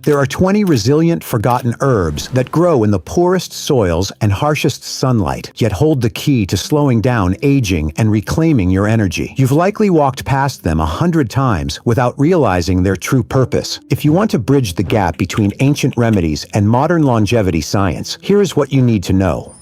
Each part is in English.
There are 20 resilient, forgotten herbs that grow in the poorest soils and harshest sunlight, yet hold the key to slowing down aging and reclaiming your energy. You've likely walked past them 100 times without realizing their true purpose. If you want to bridge the gap between ancient remedies and modern longevity science, here is what you need to know.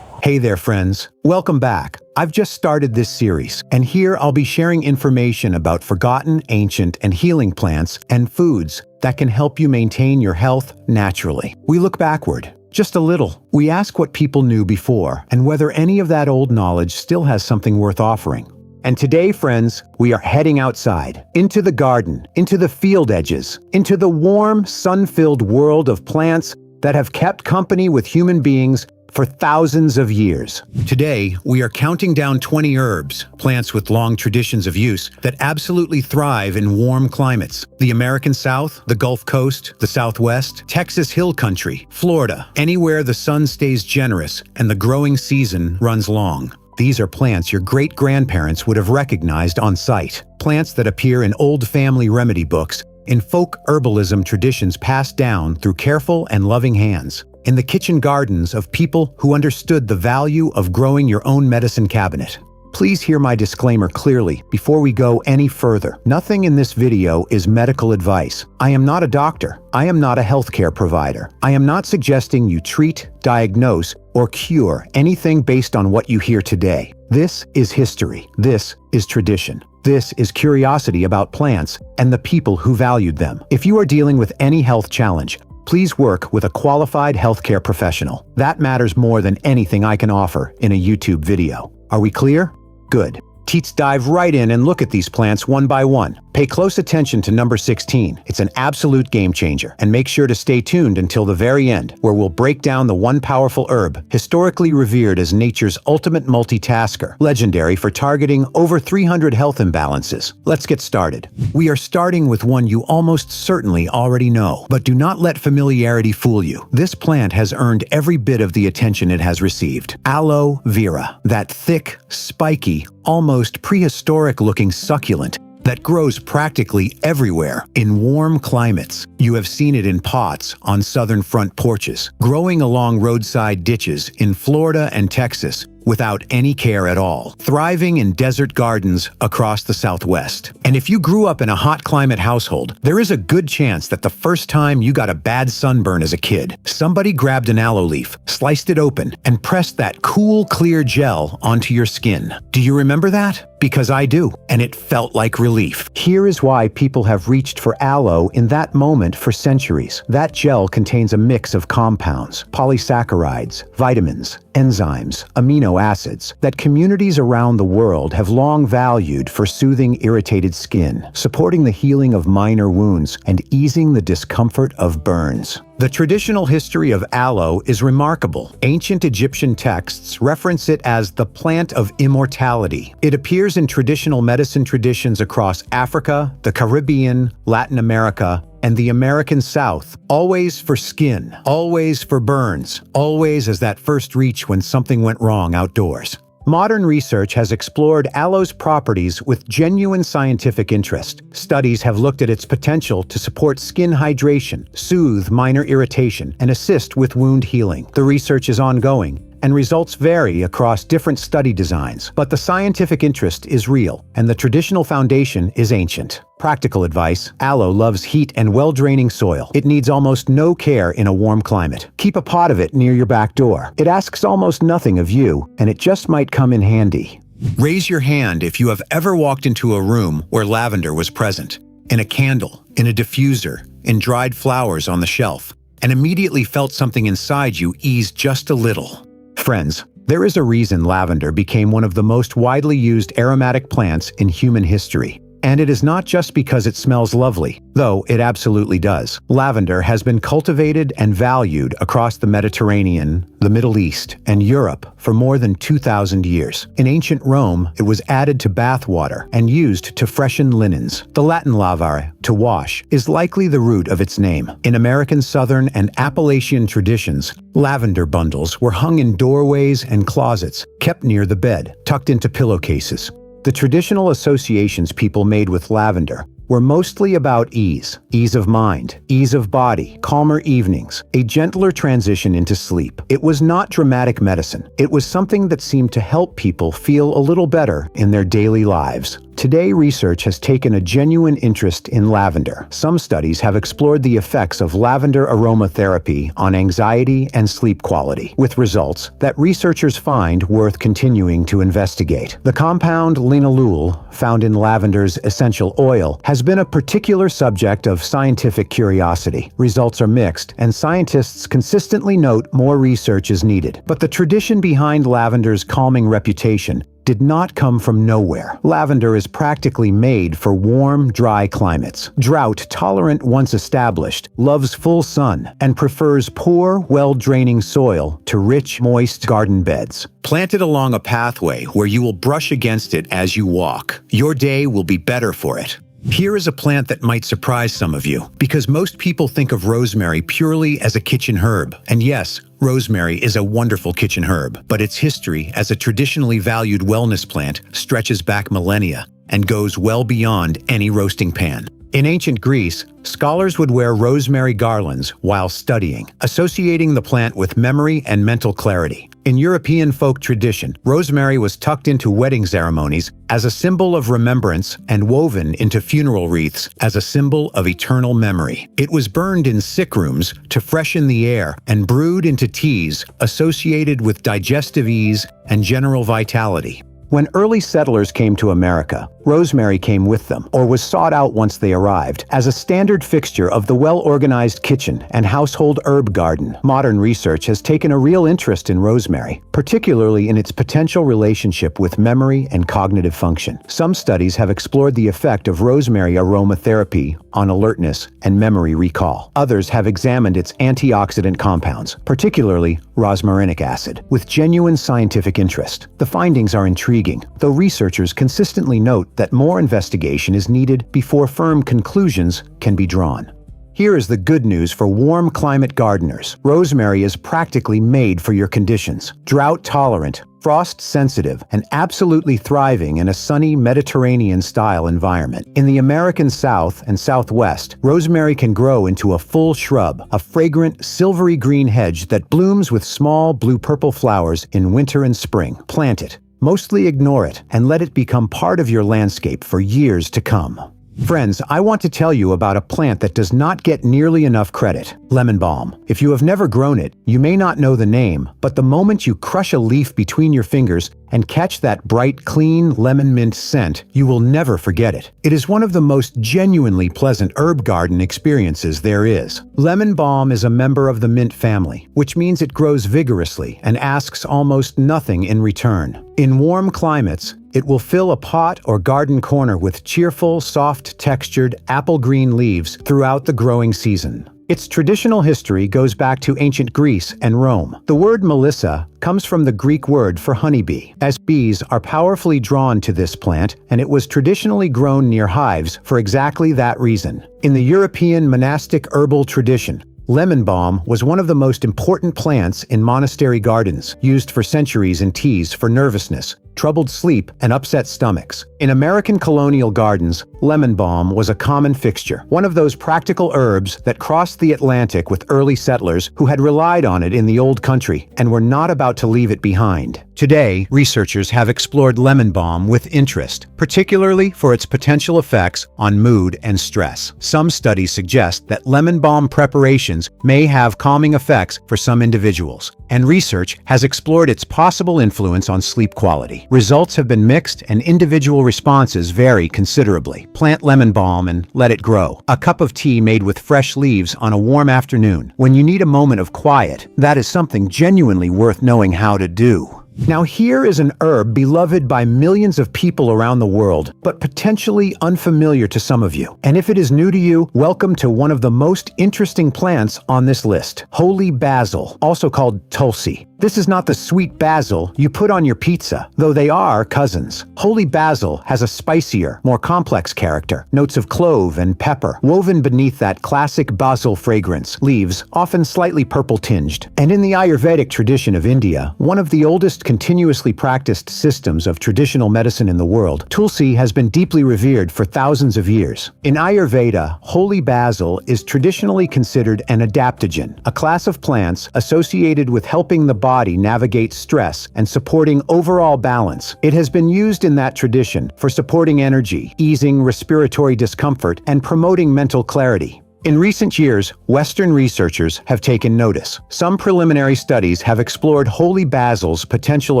Hey there, friends. Welcome back. I've just started this series, and here I'll be sharing information about forgotten, ancient, and healing plants and foods that can help you maintain your health naturally. We look backward, just a little. We ask what people knew before, and whether any of that old knowledge still has something worth offering. And today, friends, we are heading outside, into the garden, into the field edges, into the warm, sun-filled world of plants that have kept company with human beings for thousands of years. Today, we are counting down 20 herbs, plants with long traditions of use, that absolutely thrive in warm climates. The American South, the Gulf Coast, the Southwest, Texas Hill Country, Florida, anywhere the sun stays generous and the growing season runs long. These are plants your great-grandparents would have recognized on sight. Plants that appear in old family remedy books, in folk herbalism traditions passed down through careful and loving hands, in the kitchen gardens of people who understood the value of growing your own medicine cabinet. Please hear my disclaimer clearly before we go any further. Nothing in this video is medical advice. I am not a doctor. I am not a healthcare provider. I am not suggesting you treat, diagnose, or cure anything based on what you hear today. This is history. This is tradition. This is curiosity about plants and the people who valued them. If you are dealing with any health challenge, please work with a qualified healthcare professional. That matters more than anything I can offer in a YouTube video. Are we clear? Good. Let's dive right in and look at these plants one by one. Pay close attention to number 16. It's an absolute game changer. And make sure to stay tuned until the very end, where we'll break down the one powerful herb, historically revered as nature's ultimate multitasker, legendary for targeting over 300 health imbalances. Let's get started. We are starting with one you almost certainly already know, but do not let familiarity fool you. This plant has earned every bit of the attention it has received. Aloe vera, that thick, spiky, almost prehistoric-looking succulent that grows practically everywhere in warm climates. You have seen it in pots on southern front porches, growing along roadside ditches in Florida and Texas without any care at all, thriving in desert gardens across the Southwest. And if you grew up in a hot climate household, there is a good chance that the first time you got a bad sunburn as a kid, somebody grabbed an aloe leaf, sliced it open, and pressed that cool, clear gel onto your skin. Do you remember that? Because I do, and it felt like relief. Here is why people have reached for aloe in that moment for centuries. That gel contains a mix of compounds, polysaccharides, vitamins, enzymes, amino acids that communities around the world have long valued for soothing irritated skin, supporting the healing of minor wounds, and easing the discomfort of burns. The traditional history of aloe is remarkable. Ancient Egyptian texts reference it as the plant of immortality. It appears in traditional medicine traditions across Africa, the Caribbean, Latin America, and the American South, always for skin, always for burns, always as that first reach when something went wrong outdoors. Modern research has explored aloe's properties with genuine scientific interest. Studies have looked at its potential to support skin hydration, soothe minor irritation, and assist with wound healing. The research is ongoing, and results vary across different study designs, but the scientific interest is real, and the traditional foundation is ancient. Practical advice: aloe loves heat and well-draining soil. It needs almost no care in a warm climate. Keep a pot of it near your back door. It asks almost nothing of you, and it just might come in handy. Raise your hand if you have ever walked into a room where lavender was present, in a candle, in a diffuser, in dried flowers on the shelf, and immediately felt something inside you ease just a little. Friends, there is a reason lavender became one of the most widely used aromatic plants in human history. And it is not just because it smells lovely, though it absolutely does. Lavender has been cultivated and valued across the Mediterranean, the Middle East, and Europe for more than 2,000 years. In ancient Rome, it was added to bath water and used to freshen linens. The Latin lavare, to wash, is likely the root of its name. In American Southern and Appalachian traditions, lavender bundles were hung in doorways and closets, kept near the bed, tucked into pillowcases. The traditional associations people made with lavender were mostly about ease of mind, ease of body, calmer evenings, a gentler transition into sleep. It was not dramatic medicine. It was something that seemed to help people feel a little better in their daily lives. Today, research has taken a genuine interest in lavender. Some studies have explored the effects of lavender aromatherapy on anxiety and sleep quality, with results that researchers find worth continuing to investigate. The compound linalool, found in lavender's essential oil, has been a particular subject of scientific curiosity. Results are mixed, and scientists consistently note more research is needed. But the tradition behind lavender's calming reputation did not come from nowhere. Lavender is practically made for warm, dry climates. Drought-tolerant once established, loves full sun, and prefers poor, well-draining soil to rich, moist garden beds. Plant it along a pathway where you will brush against it as you walk. Your day will be better for it. Here is a plant that might surprise some of you, because most people think of rosemary purely as a kitchen herb. And yes, rosemary is a wonderful kitchen herb, but its history as a traditionally valued wellness plant stretches back millennia and goes well beyond any roasting pan. In ancient Greece, scholars would wear rosemary garlands while studying, associating the plant with memory and mental clarity. In European folk tradition, rosemary was tucked into wedding ceremonies as a symbol of remembrance and woven into funeral wreaths as a symbol of eternal memory. It was burned in sick rooms to freshen the air and brewed into teas associated with digestive ease and general vitality. When early settlers came to America, rosemary came with them, or was sought out once they arrived, as a standard fixture of the well-organized kitchen and household herb garden. Modern research has taken a real interest in rosemary, particularly in its potential relationship with memory and cognitive function. Some studies have explored the effect of rosemary aromatherapy on alertness and memory recall. Others have examined its antioxidant compounds, particularly rosmarinic acid, with genuine scientific interest. The findings are intriguing, though researchers consistently note that more investigation is needed before firm conclusions can be drawn. Here is the good news for warm climate gardeners. Rosemary is practically made for your conditions. Drought-tolerant, frost-sensitive, and absolutely thriving in a sunny Mediterranean-style environment. In the American South and Southwest, rosemary can grow into a full shrub, a fragrant, silvery green hedge that blooms with small blue-purple flowers in winter and spring. Plant it. Mostly ignore it and let it become part of your landscape for years to come. Friends, I want to tell you about a plant that does not get nearly enough credit: lemon balm. If you have never grown it, you may not know the name, but the moment you crush a leaf between your fingers and catch that bright, clean lemon mint scent, you will never forget it. It is one of the most genuinely pleasant herb garden experiences there is. Lemon balm is a member of the mint family, which means it grows vigorously and asks almost nothing in return. In warm climates, it will fill a pot or garden corner with cheerful, soft-textured, apple-green leaves throughout the growing season. Its traditional history goes back to ancient Greece and Rome. The word melissa comes from the Greek word for honeybee, as bees are powerfully drawn to this plant, and it was traditionally grown near hives for exactly that reason. In the European monastic herbal tradition, lemon balm was one of the most important plants in monastery gardens, used for centuries in teas for nervousness, troubled sleep, and upset stomachs. In American colonial gardens, lemon balm was a common fixture, one of those practical herbs that crossed the Atlantic with early settlers who had relied on it in the old country and were not about to leave it behind. Today, researchers have explored lemon balm with interest, particularly for its potential effects on mood and stress. Some studies suggest that lemon balm preparations may have calming effects for some individuals, and research has explored its possible influence on sleep quality. Results have been mixed, and individual responses vary considerably. Plant lemon balm and let it grow. A cup of tea made with fresh leaves on a warm afternoon. When you need a moment of quiet, that is something genuinely worth knowing how to do. Now here is an herb beloved by millions of people around the world, but potentially unfamiliar to some of you. And if it is new to you, welcome to one of the most interesting plants on this list: holy basil, also called tulsi. This is not the sweet basil you put on your pizza, though they are cousins. Holy basil has a spicier, more complex character, notes of clove and pepper, woven beneath that classic basil fragrance, leaves often slightly purple tinged. And in the Ayurvedic tradition of India, one of the oldest most continuously practiced systems of traditional medicine in the world, Tulsi has been deeply revered for thousands of years. In Ayurveda, holy basil is traditionally considered an adaptogen, a class of plants associated with helping the body navigate stress and supporting overall balance. It has been used in that tradition for supporting energy, easing respiratory discomfort, and promoting mental clarity. In recent years, Western researchers have taken notice. Some preliminary studies have explored holy basil's potential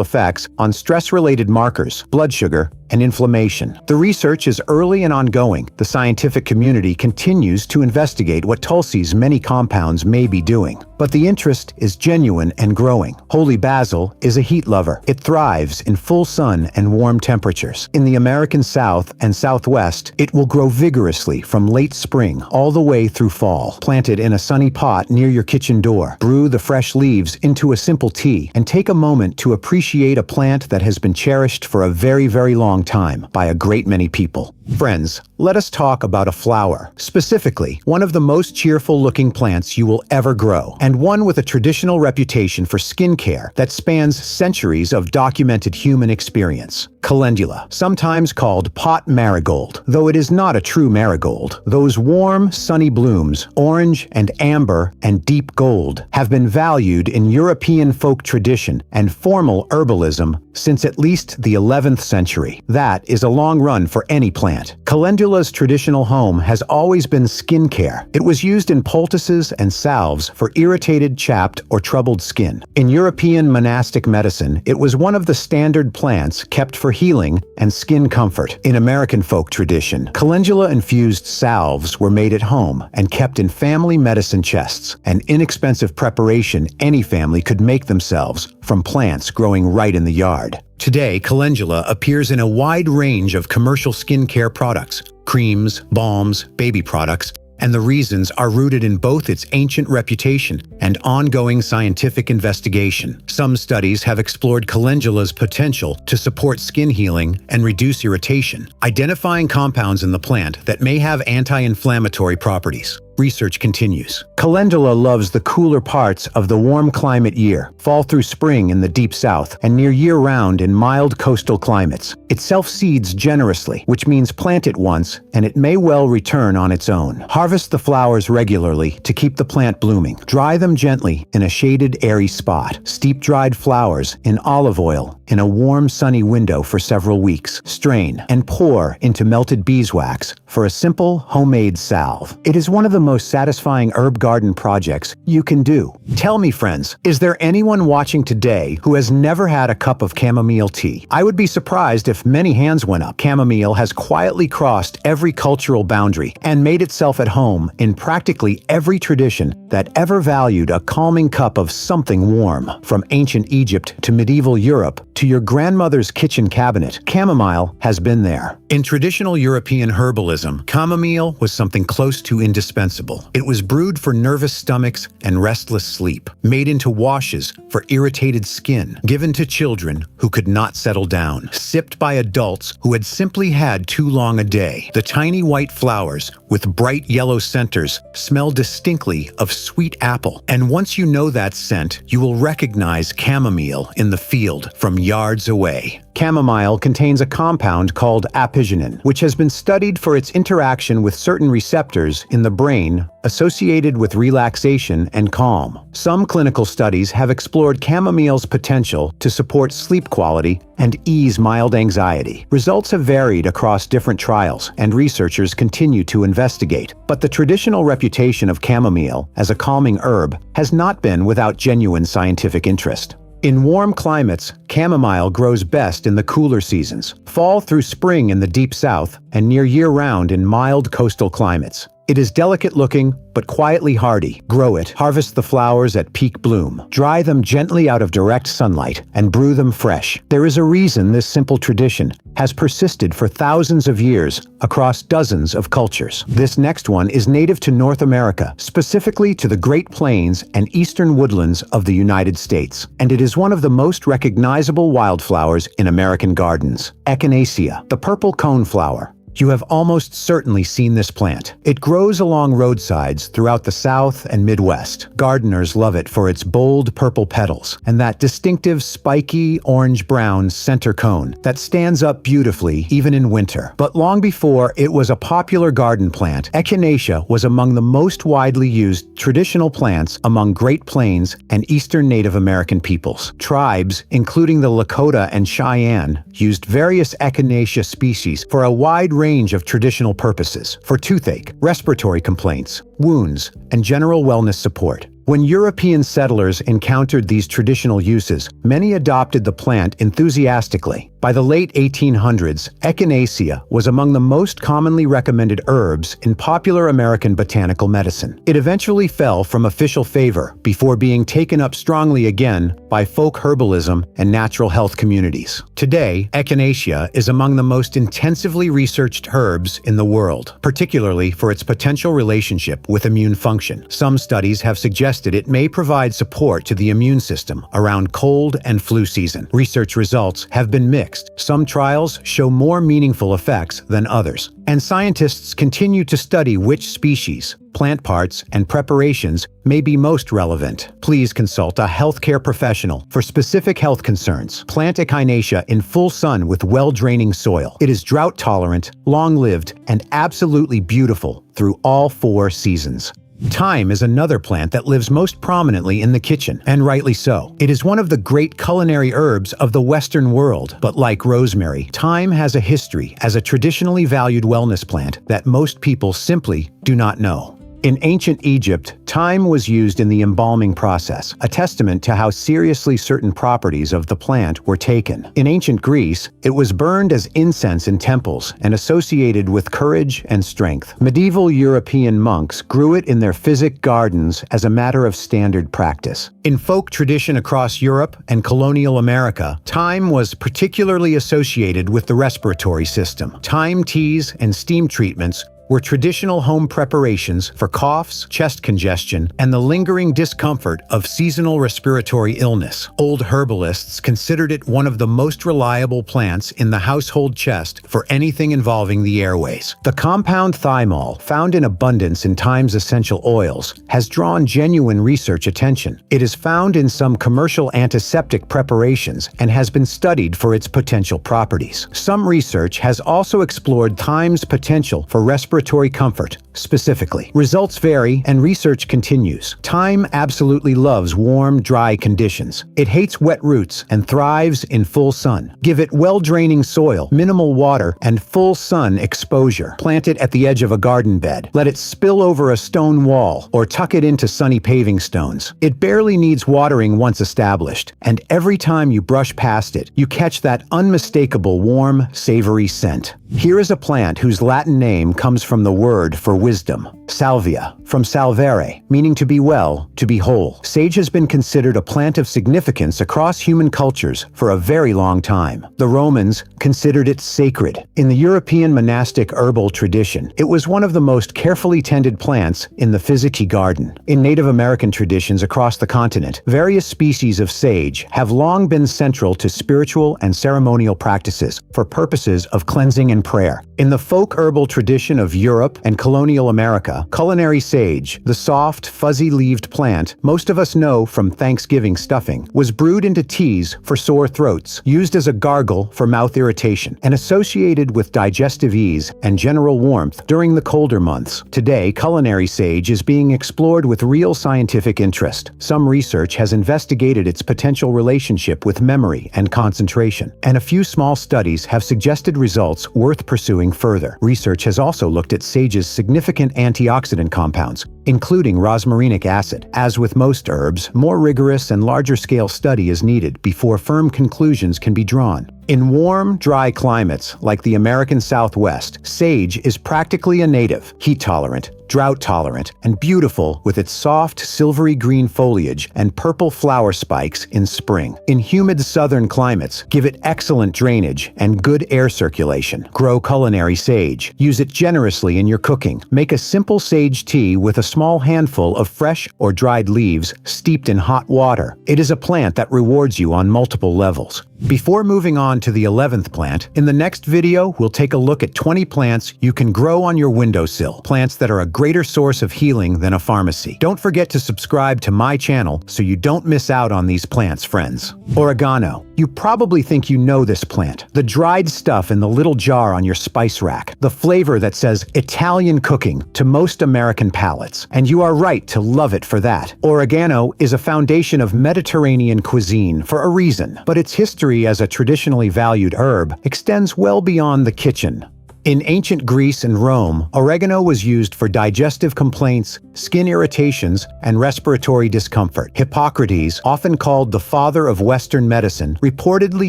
effects on stress-related markers, blood sugar, and inflammation. The research is early and ongoing. The scientific community continues to investigate what Tulsi's many compounds may be doing. But the interest is genuine and growing. Holy basil is a heat lover. It thrives in full sun and warm temperatures. In the American South and Southwest, it will grow vigorously from late spring all the way through fall. Plant it in a sunny pot near your kitchen door. Brew the fresh leaves into a simple tea and take a moment to appreciate a plant that has been cherished for a very, very long time by a great many people. Friends, let us talk about a flower. Specifically, one of the most cheerful-looking plants you will ever grow, and one with a traditional reputation for skincare that spans centuries of documented human experience. Calendula, sometimes called pot marigold, though it is not a true marigold. Those warm, sunny blooms, orange and amber and deep gold, have been valued in European folk tradition and formal herbalism since at least the 11th century. That is a long run for any plant. Calendula's traditional home has always been skincare. It was used in poultices and salves for irritated, chapped, or troubled skin. In European monastic medicine, it was one of the standard plants kept for healing and skin comfort. In American folk tradition, calendula-infused salves were made at home and kept in family medicine chests, an inexpensive preparation any family could make themselves from plants growing right in the yard. Today, calendula appears in a wide range of commercial skincare products, creams, balms, baby products, and the reasons are rooted in both its ancient reputation and ongoing scientific investigation. Some studies have explored calendula's potential to support skin healing and reduce irritation, identifying compounds in the plant that may have anti-inflammatory properties. Research continues. Calendula loves the cooler parts of the warm climate year, fall through spring in the deep south, and near year-round in mild coastal climates. It self-seeds generously, which means plant it once, and it may well return on its own. Harvest the flowers regularly to keep the plant blooming. Dry them gently in a shaded, airy spot. Steep dried flowers in olive oil in a warm, sunny window for several weeks. Strain and pour into melted beeswax for a simple, homemade salve. It is one of the most satisfying herb garden projects you can do. Tell me, friends, is there anyone watching today who has never had a cup of chamomile tea? I would be surprised if many hands went up. Chamomile has quietly crossed every cultural boundary and made itself at home in practically every tradition that ever valued a calming cup of something warm. From ancient Egypt to medieval Europe to your grandmother's kitchen cabinet, chamomile has been there. In traditional European herbalism, chamomile was something close to indispensable. It was brewed for nervous stomachs and restless sleep, made into washes for irritated skin, given to children who could not settle down, sipped by adults who had simply had too long a day. The tiny white flowers, with bright yellow centers, smell distinctly of sweet apple, and once you know that scent, you will recognize chamomile in the field from yards away. Chamomile contains a compound called apigenin, which has been studied for its interaction with certain receptors in the brain associated with relaxation and calm. Some clinical studies have explored chamomile's potential to support sleep quality and ease mild anxiety. Results have varied across different trials, and researchers continue to investigate. But the traditional reputation of chamomile as a calming herb has not been without genuine scientific interest. In warm climates, chamomile grows best in the cooler seasons, fall through spring in the deep south, and near year-round in mild coastal climates. It is delicate-looking, but quietly hardy. Grow it, harvest the flowers at peak bloom, dry them gently out of direct sunlight, and brew them fresh. There is a reason this simple tradition has persisted for thousands of years across dozens of cultures. This next one is native to North America, specifically to the Great Plains and eastern woodlands of the United States, and it is one of the most recognizable wildflowers in American gardens. Echinacea, the purple coneflower. You have almost certainly seen this plant. It grows along roadsides throughout the South and Midwest. Gardeners love it for its bold purple petals and that distinctive spiky orange-brown center cone that stands up beautifully even in winter. But long before it was a popular garden plant, Echinacea was among the most widely used traditional plants among Great Plains and Eastern Native American peoples. Tribes, including the Lakota and Cheyenne, used various Echinacea species for a wide range of traditional purposes: for toothache, respiratory complaints, wounds, and general wellness support. When European settlers encountered these traditional uses, many adopted the plant enthusiastically. By the late 1800s, Echinacea was among the most commonly recommended herbs in popular American botanical medicine. It eventually fell from official favor before being taken up strongly again by folk herbalism and natural health communities. Today, Echinacea is among the most intensively researched herbs in the world, particularly for its potential relationship with immune function. Some studies have suggested it may provide support to the immune system around cold and flu season. Research results have been mixed. Some trials show more meaningful effects than others, and scientists continue to study which species, plant parts, and preparations may be most relevant. Please consult a healthcare professional for specific health concerns. Plant Echinacea in full sun with well-draining soil. It is drought-tolerant, long-lived, and absolutely beautiful through all 4 seasons. Thyme is another plant that lives most prominently in the kitchen, and rightly so. It is one of the great culinary herbs of the Western world, but like rosemary, thyme has a history as a traditionally valued wellness plant that most people simply do not know. In ancient Egypt, thyme was used in the embalming process, a testament to how seriously certain properties of the plant were taken. In ancient Greece, it was burned as incense in temples and associated with courage and strength. Medieval European monks grew it in their physic gardens as a matter of standard practice. In folk tradition across Europe and colonial America, thyme was particularly associated with the respiratory system. Thyme teas and steam treatments were traditional home preparations for coughs, chest congestion, and the lingering discomfort of seasonal respiratory illness. Old herbalists considered it one of the most reliable plants in the household chest for anything involving the airways. The compound thymol, found in abundance in thyme's essential oils, has drawn genuine research attention. It is found in some commercial antiseptic preparations and has been studied for its potential properties. Some research has also explored thyme's potential for respiratory comfort. Specifically, results vary and research continues. Thyme absolutely loves warm, dry conditions. It hates wet roots and thrives in full sun. Give it well-draining soil, minimal water, and full sun exposure. Plant it at the edge of a garden bed. Let it spill over a stone wall or tuck it into sunny paving stones. It barely needs watering once established, and every time you brush past it, you catch that unmistakable warm, savory scent. Here is a plant whose Latin name comes from the word for wisdom, salvia, from salvare, meaning to be well, to be whole. Sage has been considered a plant of significance across human cultures for a very long time. The Romans considered it sacred. In the European monastic herbal tradition, it was one of the most carefully tended plants in the physicky garden. In Native American traditions across the continent, various species of sage have long been central to spiritual and ceremonial practices for purposes of cleansing and prayer. In the folk herbal tradition of Europe and colonial America, culinary sage, the soft, fuzzy-leaved plant most of us know from Thanksgiving stuffing, was brewed into teas for sore throats, used as a gargle for mouth irritation, and associated with digestive ease and general warmth during the colder months. Today, culinary sage is being explored with real scientific interest. Some research has investigated its potential relationship with memory and concentration, and a few small studies have suggested results worth pursuing further. Research has also looked at sage's significant antioxidant compounds, including rosmarinic acid. As with most herbs, more rigorous and larger-scale study is needed before firm conclusions can be drawn. In warm, dry climates like the American Southwest, sage is practically a native, heat-tolerant, drought-tolerant, and beautiful with its soft, silvery green foliage and purple flower spikes in spring. In humid southern climates, give it excellent drainage and good air circulation. Grow culinary sage. Use it generously in your cooking. Make a simple sage tea with a small handful of fresh or dried leaves steeped in hot water. It is a plant that rewards you on multiple levels. Before moving on to the 11th plant, in the next video, we'll take a look at 20 plants you can grow on your windowsill, plants that are a greater source of healing than a pharmacy. Don't forget to subscribe to my channel so you don't miss out on these plants, friends. Oregano. You probably think you know this plant, the dried stuff in the little jar on your spice rack, the flavor that says Italian cooking to most American palates, and you are right to love it for that. Oregano is a foundation of Mediterranean cuisine for a reason, but its history as a traditionally valued herb extends well beyond the kitchen. In ancient Greece and Rome, oregano was used for digestive complaints, skin irritations, and respiratory discomfort. Hippocrates, often called the father of Western medicine, reportedly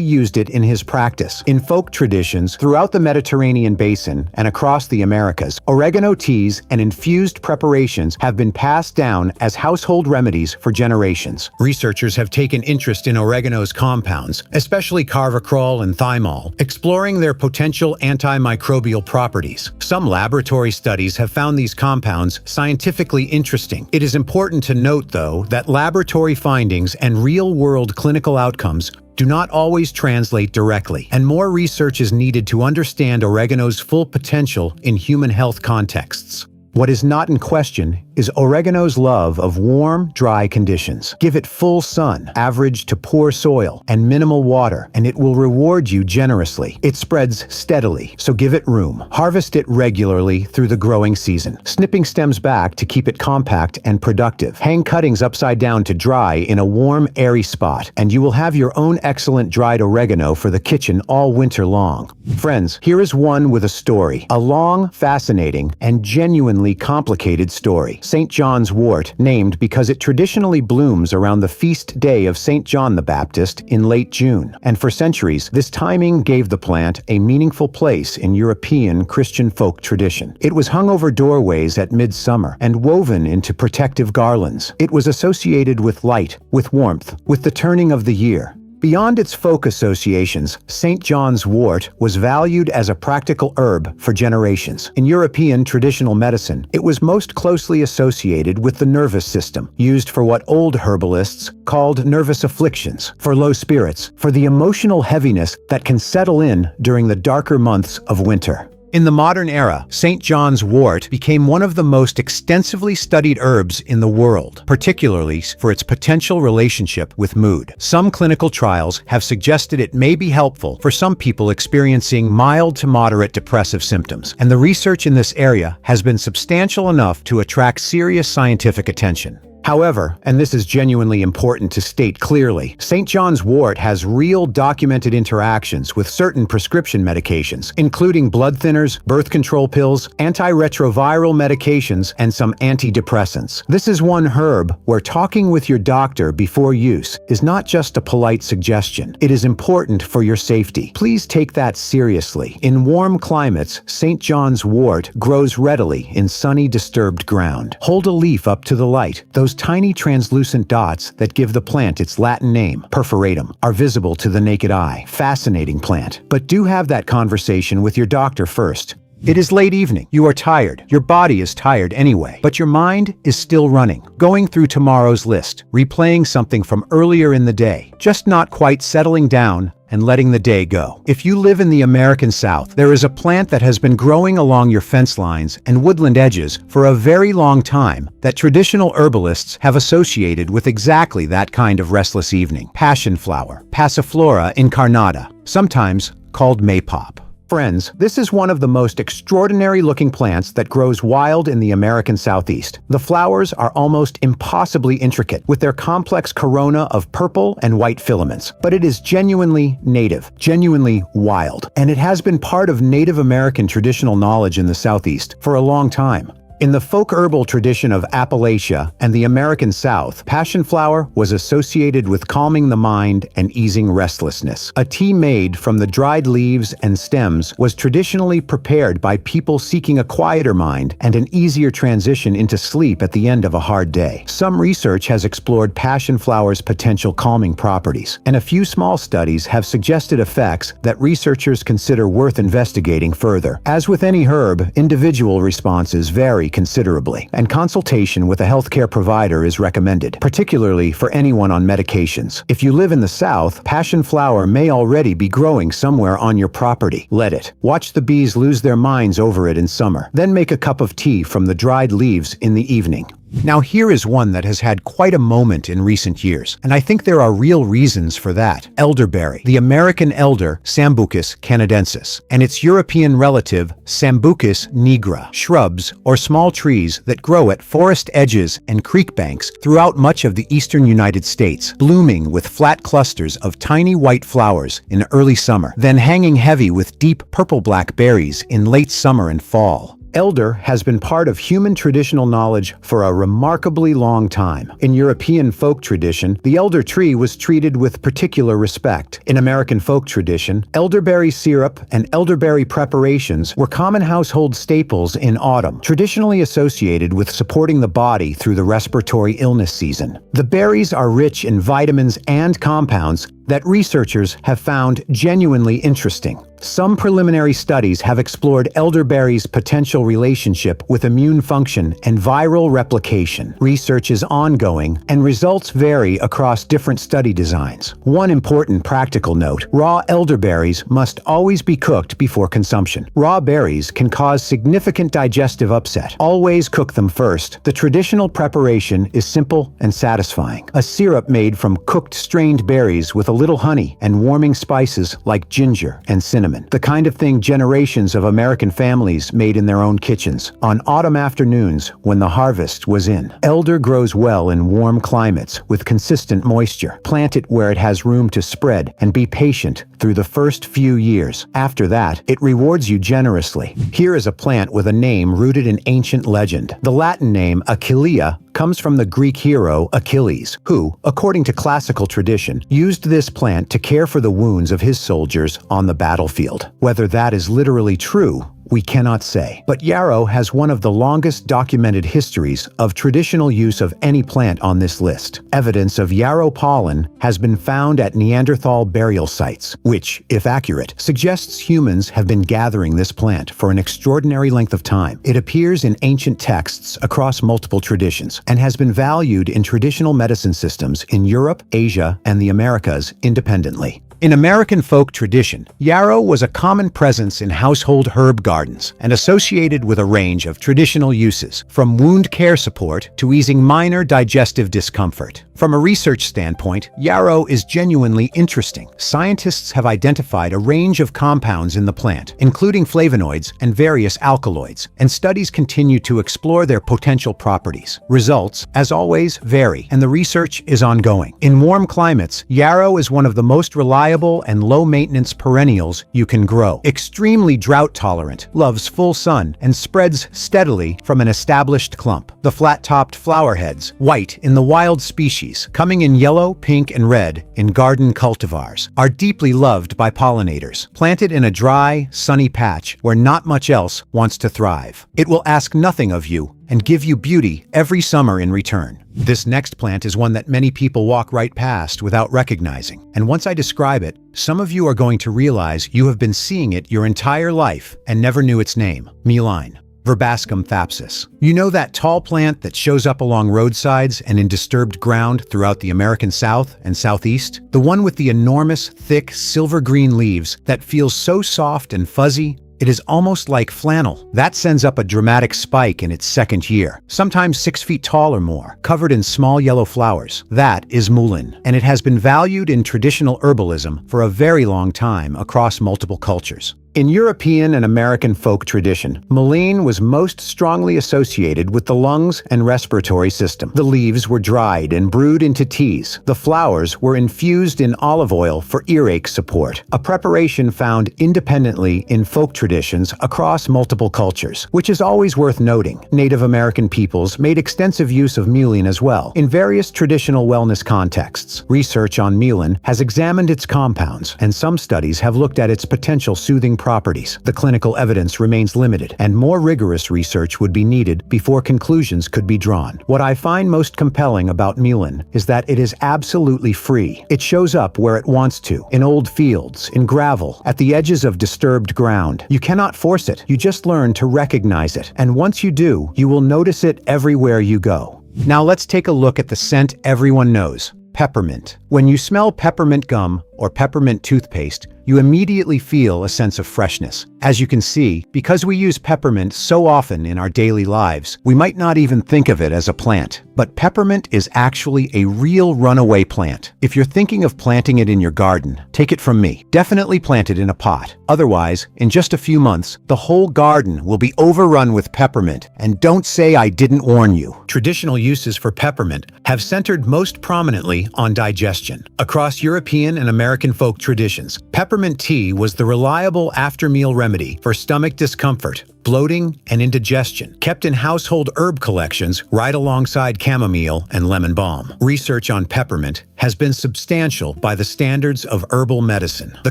used it in his practice. In folk traditions throughout the Mediterranean basin and across the Americas, oregano teas and infused preparations have been passed down as household remedies for generations. Researchers have taken interest in oregano's compounds, especially carvacrol and thymol, exploring their potential antimicrobial properties. Some laboratory studies have found these compounds scientifically interesting. It is important to note, though, that laboratory findings and real-world clinical outcomes do not always translate directly, and more research is needed to understand oregano's full potential in human health contexts. What is not in question is oregano's love of warm, dry conditions. Give it full sun, average to poor soil, and minimal water, and it will reward you generously. It spreads steadily, so give it room. Harvest it regularly through the growing season, snipping stems back to keep it compact and productive. Hang cuttings upside down to dry in a warm, airy spot, and you will have your own excellent dried oregano for the kitchen all winter long. Friends, here is one with a story. A long, fascinating, and genuinely complicated story. St. John's wort, named because it traditionally blooms around the feast day of St. John the Baptist in late June. And for centuries, this timing gave the plant a meaningful place in European Christian folk tradition. It was hung over doorways at midsummer and woven into protective garlands. It was associated with light, with warmth, with the turning of the year. Beyond its folk associations, St. John's wort was valued as a practical herb for generations. In European traditional medicine, it was most closely associated with the nervous system, used for what old herbalists called nervous afflictions, for low spirits, for the emotional heaviness that can settle in during the darker months of winter. In the modern era, St. John's wort became one of the most extensively studied herbs in the world, particularly for its potential relationship with mood. Some clinical trials have suggested it may be helpful for some people experiencing mild to moderate depressive symptoms, and the research in this area has been substantial enough to attract serious scientific attention. However, and this is genuinely important to state clearly, St. John's wort has real documented interactions with certain prescription medications, including blood thinners, birth control pills, antiretroviral medications, and some antidepressants. This is one herb where talking with your doctor before use is not just a polite suggestion. It is important for your safety. Please take that seriously. In warm climates, St. John's wort grows readily in sunny, disturbed ground. Hold a leaf up to the light. Those tiny translucent dots that give the plant its Latin name, perforatum, are visible to the naked eye. Fascinating plant. But do have that conversation with your doctor first. It is late evening. You are tired. Your body is tired anyway, but your mind is still running, going through tomorrow's list, replaying something from earlier in the day, just not quite settling down and letting the day go. If you live in the American South, there is a plant that has been growing along your fence lines and woodland edges for a very long time that traditional herbalists have associated with exactly that kind of restless evening. Passion flower, Passiflora incarnata, sometimes called maypop. Friends, this is one of the most extraordinary looking plants that grows wild in the American Southeast. The flowers are almost impossibly intricate, with their complex corona of purple and white filaments. But it is genuinely native, genuinely wild, and it has been part of Native American traditional knowledge in the Southeast for a long time. In the folk herbal tradition of Appalachia and the American South, passion flower was associated with calming the mind and easing restlessness. A tea made from the dried leaves and stems was traditionally prepared by people seeking a quieter mind and an easier transition into sleep at the end of a hard day. Some research has explored passion flower's potential calming properties, and a few small studies have suggested effects that researchers consider worth investigating further. As with any herb, individual responses vary vary considerably, and consultation with a healthcare provider is recommended, particularly for anyone on medications. If you live in the South, passion flower may already be growing somewhere on your property. Let it. Watch the bees lose their minds over it in summer. Then make a cup of tea from the dried leaves in the evening. Now here is one that has had quite a moment in recent years, and I think there are real reasons for that. Elderberry, the American elder Sambucus canadensis, and its European relative Sambucus nigra, shrubs or small trees that grow at forest edges and creek banks throughout much of the eastern United States, blooming with flat clusters of tiny white flowers in early summer, then hanging heavy with deep purple-black berries in late summer and fall. Elder has been part of human traditional knowledge for a remarkably long time. In European folk tradition, the elder tree was treated with particular respect. In American folk tradition, elderberry syrup and elderberry preparations were common household staples in autumn, traditionally associated with supporting the body through the respiratory illness season. The berries are rich in vitamins and compounds that researchers have found genuinely interesting. Some preliminary studies have explored elderberry's potential relationship with immune function and viral replication. Research is ongoing, and results vary across different study designs. One important practical note: raw elderberries must always be cooked before consumption. Raw berries can cause significant digestive upset. Always cook them first. The traditional preparation is simple and satisfying. A syrup made from cooked strained berries with a little honey and warming spices like ginger and cinnamon. The kind of thing generations of American families made in their own kitchens on autumn afternoons when the harvest was in. Elder grows well in warm climates with consistent moisture. Plant it where it has room to spread and be patient through the first few years. After that, it rewards you generously. Here is a plant with a name rooted in ancient legend. The Latin name Achillea comes from the Greek hero Achilles, who, according to classical tradition, used this plant to care for the wounds of his soldiers on the battlefield. Whether that is literally true, we cannot say. But Yarrow has one of the longest documented histories of traditional use of any plant on this list. Evidence of yarrow pollen has been found at Neanderthal burial sites, which, if accurate, suggests humans have been gathering this plant for an extraordinary length of time. It appears in ancient texts across multiple traditions and has been valued in traditional medicine systems in Europe, Asia, and the Americas independently. In American folk tradition, yarrow was a common presence in household herb gardens and associated with a range of traditional uses, from wound care support to easing minor digestive discomfort. From a research standpoint, yarrow is genuinely interesting. Scientists have identified a range of compounds in the plant, including flavonoids and various alkaloids, and studies continue to explore their potential properties. Results, as always, vary, and the research is ongoing. In warm climates, yarrow is one of the most reliable and low-maintenance perennials you can grow. Extremely drought-tolerant, loves full sun, and spreads steadily from an established clump. The flat-topped flower heads, white in the wild species, coming in yellow, pink, and red in garden cultivars, are deeply loved by pollinators. Planted in a dry, sunny patch where not much else wants to thrive, it will ask nothing of you and give you beauty every summer in return. This next plant is one that many people walk right past without recognizing. And once I describe it, some of you are going to realize you have been seeing it your entire life and never knew its name: Meline. Verbascum thapsus. You know that tall plant that shows up along roadsides and in disturbed ground throughout the American South and Southeast? The one with the enormous, thick, silver-green leaves that feels so soft and fuzzy, it is almost like flannel. That sends up a dramatic spike in its second year, sometimes 6 feet tall or more, covered in small yellow flowers. That is mullein, and it has been valued in traditional herbalism for a very long time across multiple cultures. In European and American folk tradition, mullein was most strongly associated with the lungs and respiratory system. The leaves were dried and brewed into teas. The flowers were infused in olive oil for earache support, a preparation found independently in folk traditions across multiple cultures, which is always worth noting. Native American peoples made extensive use of mullein as well, in various traditional wellness contexts. Research on mullein has examined its compounds, and some studies have looked at its potential soothing properties. The clinical evidence remains limited, and more rigorous research would be needed before conclusions could be drawn. What I find most compelling about mullein is that it is absolutely free. It shows up where it wants to, in old fields, in gravel, at the edges of disturbed ground. You cannot force it, you just learn to recognize it, and once you do, you will notice it everywhere you go. Now let's take a look at the scent everyone knows: peppermint. When you smell peppermint gum or peppermint toothpaste, you immediately feel a sense of freshness. As you can see, because we use peppermint so often in our daily lives, we might not even think of it as a plant. But peppermint is actually a real runaway plant. If you're thinking of planting it in your garden, take it from me. Definitely plant it in a pot. Otherwise, in just a few months, the whole garden will be overrun with peppermint. And don't say I didn't warn you. Traditional uses for peppermint have centered most prominently on digestion. Across European and American folk traditions, peppermint tea was the reliable after-meal remedy for stomach discomfort, bloating, and indigestion, kept in household herb collections right alongside chamomile and lemon balm. Research on peppermint has been substantial by the standards of herbal medicine. The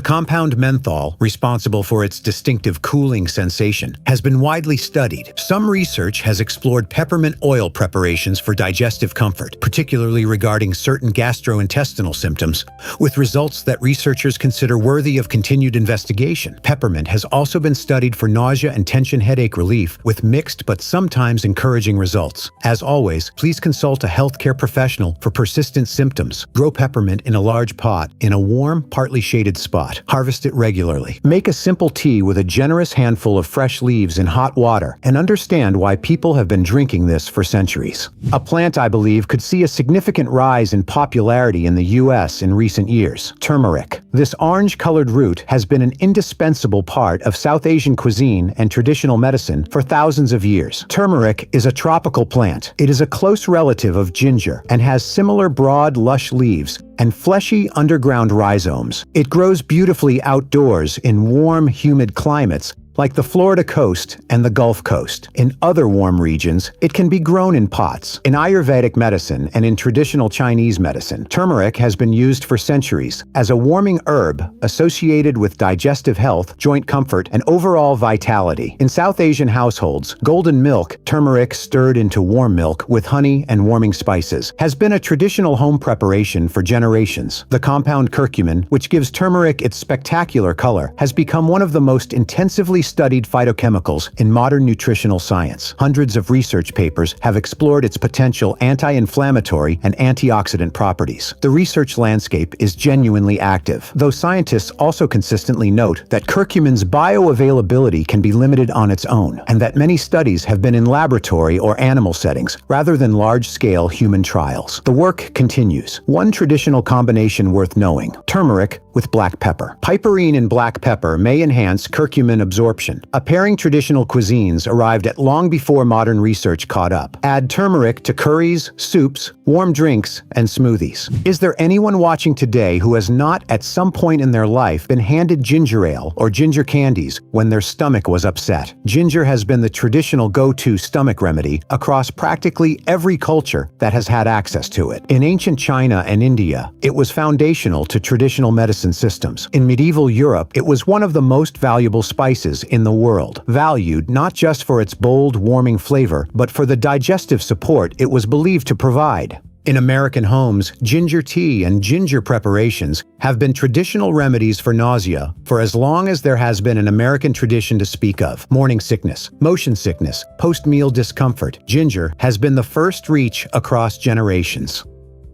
compound menthol, responsible for its distinctive cooling sensation, has been widely studied. Some research has explored peppermint oil preparations for digestive comfort, particularly regarding certain gastrointestinal symptoms, with results that researchers consider worthy of continued investigation. Peppermint has also been studied for nausea and tension headache relief, with mixed but sometimes encouraging results. As always, please consult a healthcare professional for persistent symptoms. Grow peppermint in a large pot, in a warm, partly shaded spot. Harvest it regularly. Make a simple tea with a generous handful of fresh leaves in hot water, and understand why people have been drinking this for centuries. A plant I believe could see a significant rise in popularity in the US in recent years: turmeric. This orange-colored root has been an indispensable part of South Asian cuisine and traditional medicine for thousands of years. Turmeric is a tropical plant. It is a close relative of ginger and has similar broad, lush leaves and fleshy underground rhizomes. It grows beautifully outdoors in warm, humid climates like the Florida coast and the Gulf Coast. In other warm regions, it can be grown in pots. In Ayurvedic medicine and in traditional Chinese medicine, turmeric has been used for centuries as a warming herb associated with digestive health, joint comfort, and overall vitality. In South Asian households, golden milk, turmeric stirred into warm milk with honey and warming spices, has been a traditional home preparation for generations. The compound curcumin, which gives turmeric its spectacular color, has become one of the most intensively studied phytochemicals in modern nutritional science. Hundreds of research papers have explored its potential anti-inflammatory and antioxidant properties. The research landscape is genuinely active, though scientists also consistently note that curcumin's bioavailability can be limited on its own, and that many studies have been in laboratory or animal settings rather than large-scale human trials. The work continues. One traditional combination worth knowing: turmeric with black pepper. Piperine in black pepper may enhance curcumin absorption. A pairing traditional cuisines arrived at long before modern research caught up. Add turmeric to curries, soups, warm drinks, and smoothies. Is there anyone watching today who has not at some point in their life been handed ginger ale or ginger candies when their stomach was upset? Ginger has been the traditional go-to stomach remedy across practically every culture that has had access to it. In ancient China and India, it was foundational to traditional medicine systems. In medieval Europe, it was one of the most valuable spices in the world, valued not just for its bold, warming flavor, but for the digestive support it was believed to provide. In American homes, ginger tea and ginger preparations have been traditional remedies for nausea for as long as there has been an American tradition to speak of. Morning sickness, motion sickness, post-meal discomfort. Ginger has been the first reach across generations.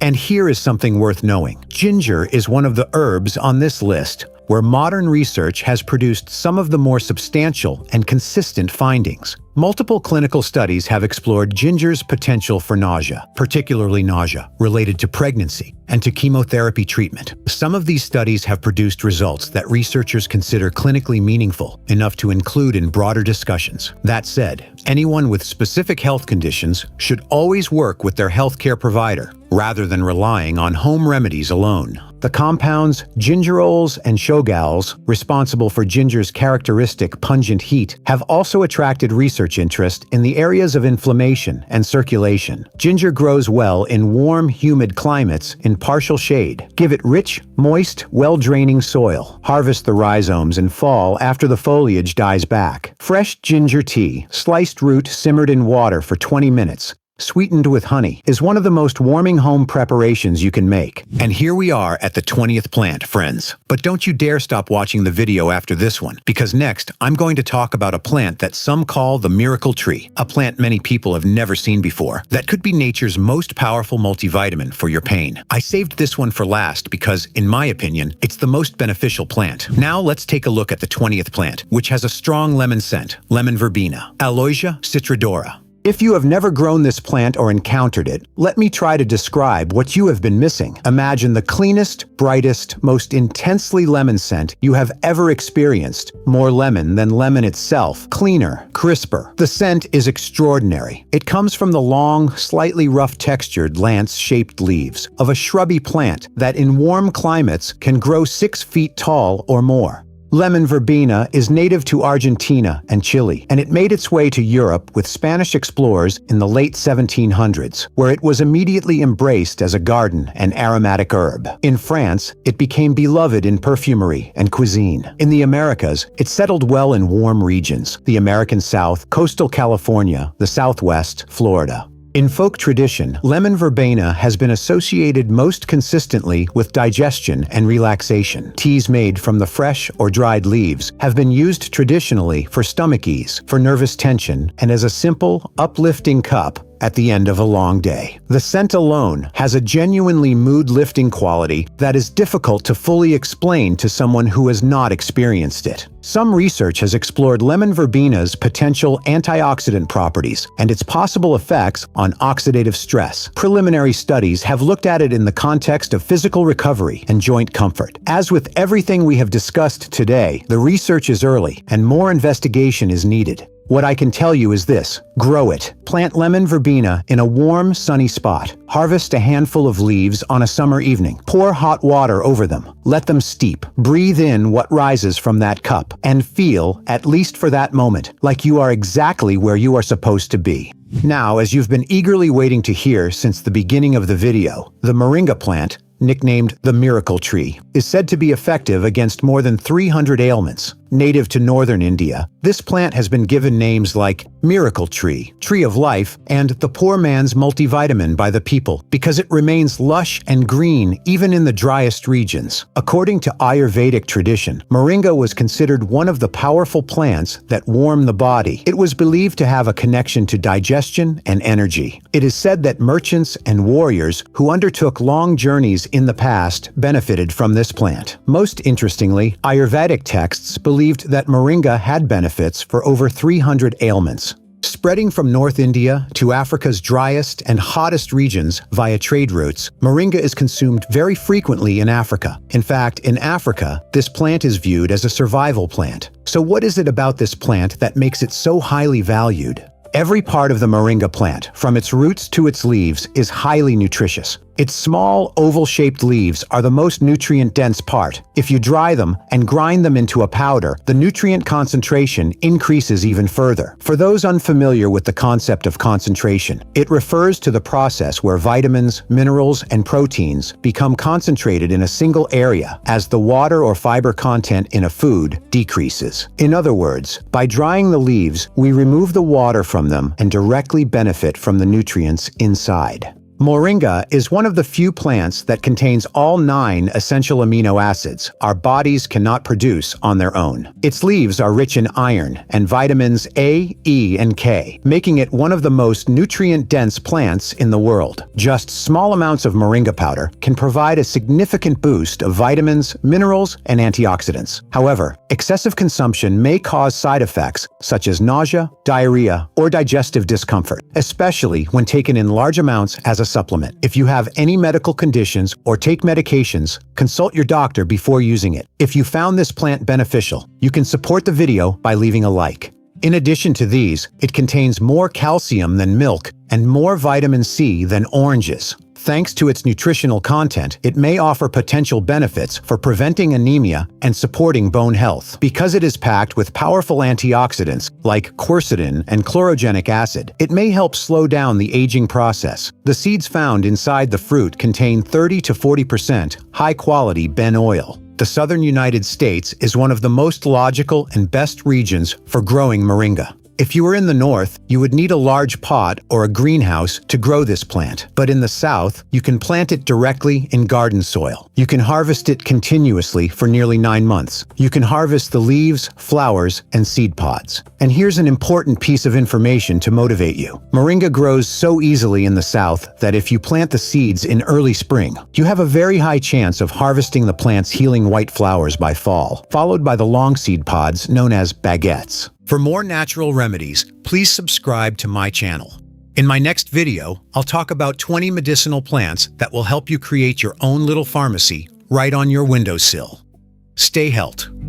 And here is something worth knowing. Ginger is one of the herbs on this list where modern research has produced some of the more substantial and consistent findings. Multiple clinical studies have explored ginger's potential for nausea, particularly nausea related to pregnancy and to chemotherapy treatment. Some of these studies have produced results that researchers consider clinically meaningful enough to include in broader discussions. That said, anyone with specific health conditions should always work with their healthcare provider rather than relying on home remedies alone. The compounds gingerols and shogal's, responsible for ginger's characteristic pungent heat, have also attracted research research interest in the areas of inflammation and circulation. Ginger grows well in warm, humid climates in partial shade. Give it rich, moist, well-draining soil. Harvest the rhizomes in fall after the foliage dies back. Fresh ginger tea, sliced root simmered in water for 20 minutes, sweetened with honey, is one of the most warming home preparations you can make. And here we are at the 20th plant, friends. But don't you dare stop watching the video after this one, because next I'm going to talk about a plant that some call the miracle tree, a plant many people have never seen before, that could be nature's most powerful multivitamin for your pain. I saved this one for last because, in my opinion, it's the most beneficial plant. Now let's take a look at the 20th plant, which has a strong lemon scent, lemon verbena, Aloysia citrodora. If you have never grown this plant or encountered it, let me try to describe what you have been missing. Imagine the cleanest, brightest, most intensely lemon scent you have ever experienced. More lemon than lemon itself, cleaner, crisper. The scent is extraordinary. It comes from the long, slightly rough-textured, lance-shaped leaves of a shrubby plant that in warm climates can grow 6 feet tall or more. Lemon verbena is native to Argentina and Chile, and it made its way to Europe with Spanish explorers in the late 1700s, where it was immediately embraced as a garden and aromatic herb. In France, it became beloved in perfumery and cuisine. In the Americas, it settled well in warm regions: the American South, coastal California, the Southwest, Florida. In folk tradition, lemon verbena has been associated most consistently with digestion and relaxation. Teas made from the fresh or dried leaves have been used traditionally for stomach ease, for nervous tension, and as a simple, uplifting cup at the end of a long day. The scent alone has a genuinely mood-lifting quality that is difficult to fully explain to someone who has not experienced it. Some research has explored lemon verbena's potential antioxidant properties and its possible effects on oxidative stress. Preliminary studies have looked at it in the context of physical recovery and joint comfort. As with everything we have discussed today, the research is early and more investigation is needed. What I can tell you is this: grow it. Plant lemon verbena in a warm, sunny spot. Harvest a handful of leaves on a summer evening. Pour hot water over them. Let them steep. Breathe in what rises from that cup and feel, at least for that moment, like you are exactly where you are supposed to be. Now, as you've been eagerly waiting to hear since the beginning of the video, the Moringa plant, nicknamed the miracle tree, is said to be effective against more than 300 ailments. Native to northern India, this plant has been given names like miracle tree, tree of life, and the poor man's multivitamin by the people because it remains lush and green even in the driest regions. According to Ayurvedic tradition, Moringa was considered one of the powerful plants that warm the body. It was believed to have a connection to digestion and energy. It is said that merchants and warriors who undertook long journeys in the past benefited from this plant. Most interestingly, Ayurvedic texts believed that Moringa had benefits for over 300 ailments. Spreading from North India to Africa's driest and hottest regions via trade routes, Moringa is consumed very frequently in Africa. In fact, in Africa, this plant is viewed as a survival plant. So what is it about this plant that makes it so highly valued? Every part of the Moringa plant, from its roots to its leaves, is highly nutritious. Its small, oval-shaped leaves are the most nutrient-dense part. If you dry them and grind them into a powder, the nutrient concentration increases even further. For those unfamiliar with the concept of concentration, it refers to the process where vitamins, minerals, and proteins become concentrated in a single area as the water or fiber content in a food decreases. In other words, by drying the leaves, we remove the water from them and directly benefit from the nutrients inside. Moringa is one of the few plants that contains all 9 essential amino acids our bodies cannot produce on their own. Its leaves are rich in iron and vitamins A, E, and K, making it one of the most nutrient-dense plants in the world. Just small amounts of Moringa powder can provide a significant boost of vitamins, minerals, and antioxidants. However, excessive consumption may cause side effects such as nausea, diarrhea, or digestive discomfort, especially when taken in large amounts as a supplement. If you have any medical conditions or take medications, consult your doctor before using it. If you found this plant beneficial, you can support the video by leaving a like. In addition to these, it contains more calcium than milk and more vitamin C than oranges. Thanks to its nutritional content, it may offer potential benefits for preventing anemia and supporting bone health. Because it is packed with powerful antioxidants like quercetin and chlorogenic acid, it may help slow down the aging process. The seeds found inside the fruit contain 30 to 40% high-quality ben oil. The southern United States is one of the most logical and best regions for growing moringa. If you were in the north, you would need a large pot or a greenhouse to grow this plant. But in the south, you can plant it directly in garden soil. You can harvest it continuously for nearly 9 months. You can harvest the leaves, flowers, and seed pods. And here's an important piece of information to motivate you. Moringa grows so easily in the south that if you plant the seeds in early spring, you have a very high chance of harvesting the plant's healing white flowers by fall, followed by the long seed pods known as baguettes. For more natural remedies, please subscribe to my channel. In my next video, I'll talk about 20 medicinal plants that will help you create your own little pharmacy right on your windowsill. Stay healthy.